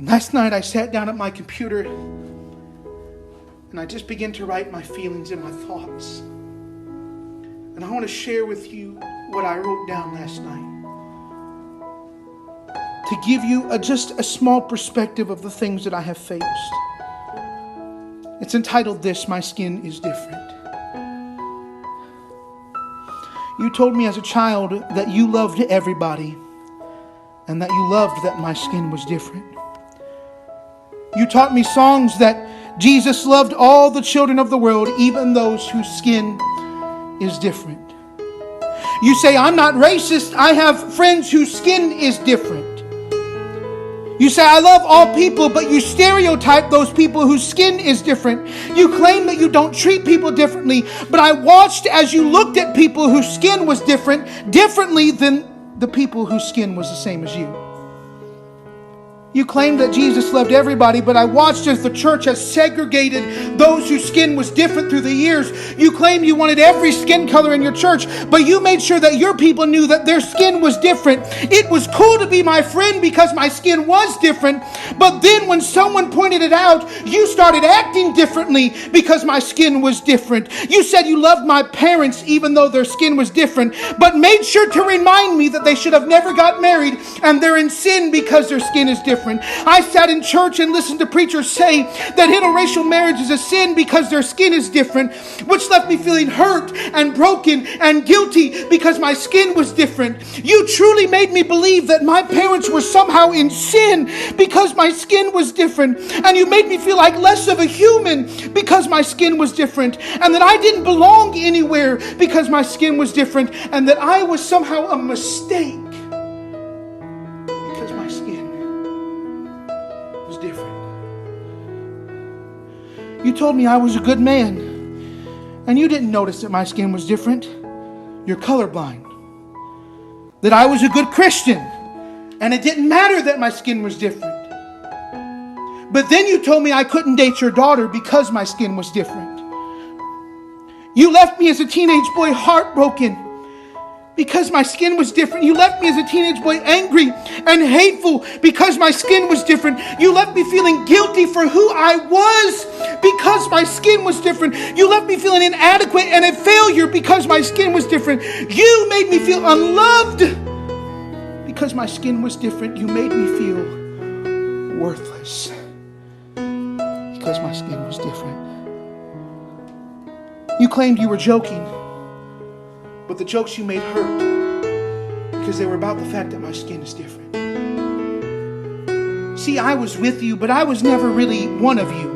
Last night I sat down at my computer and I just began to write my feelings and my thoughts. And I want to share with you what I wrote down last night, to give you just a small perspective of the things that I have faced. It's entitled this, My Skin is Different. You told me as a child that you loved everybody and that you loved that my skin was different. You taught me songs that Jesus loved all the children of the world, even those whose skin is different. You say, I'm not racist. I have friends whose skin is different. You say, I love all people, but you stereotype those people whose skin is different. You claim that you don't treat people differently, but I watched as you looked at people whose skin was differently than the people whose skin was the same as you. You claim that Jesus loved everybody, but I watched as the church has segregated those whose skin was different through the years. You claim you wanted every skin color in your church, but you made sure that your people knew that their skin was different. It was cool to be my friend because my skin was different, but then when someone pointed it out, you started acting differently because my skin was different. You said you loved my parents even though their skin was different, but made sure to remind me that they should have never got married and they're in sin because their skin is different. I sat in church and listened to preachers say that interracial marriage is a sin because their skin is different, which left me feeling hurt and broken and guilty because my skin was different. You truly made me believe that my parents were somehow in sin because my skin was different. And you made me feel like less of a human because my skin was different. And that I didn't belong anywhere because my skin was different. And that I was somehow a mistake because my skin was different. You told me I was a good man, and you didn't notice that my skin was different. You're colorblind. That I was a good Christian, and it didn't matter that my skin was different. But then you told me I couldn't date your daughter because my skin was different. You left me as a teenage boy heartbroken because my skin was different. You left me as a teenage boy angry and hateful because my skin was different. You left me feeling guilty for who I was because my skin was different. You left me feeling inadequate and a failure because my skin was different. You made me feel unloved because my skin was different. You made me feel worthless because my skin was different. You claimed you were joking, but the jokes you made hurt because they were about the fact that my skin is different. See, I was with you, but I was never really one of you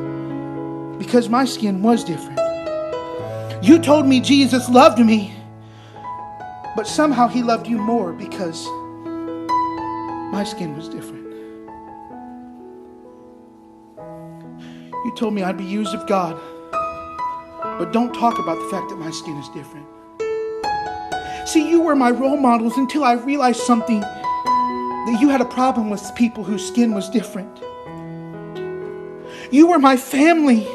because my skin was different. You told me Jesus loved me, but somehow he loved you more because my skin was different. You told me I'd be used of God, but don't talk about the fact that my skin is different. See, you were my role models until I realized something, that you had a problem with people whose skin was different. You were my family,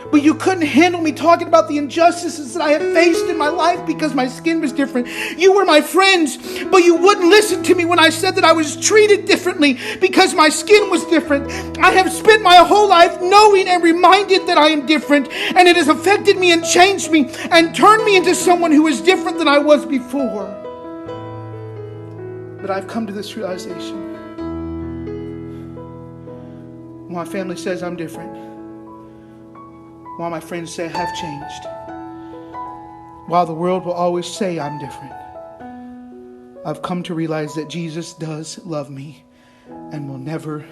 but you couldn't handle me talking about the injustices that I had faced in my life because my skin was different. You were my friends, but you wouldn't listen to me when I said that I was treated differently because my skin was different. I have spent my whole life knowing and reminded that I am different, and it has affected me and changed me and turned me into someone who is different than I was before. But I've come to this realization. My family says I'm different. While my friends say I have changed. While the world will always say I'm different. I've come to realize that Jesus does love me and will never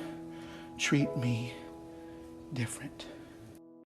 treat me different.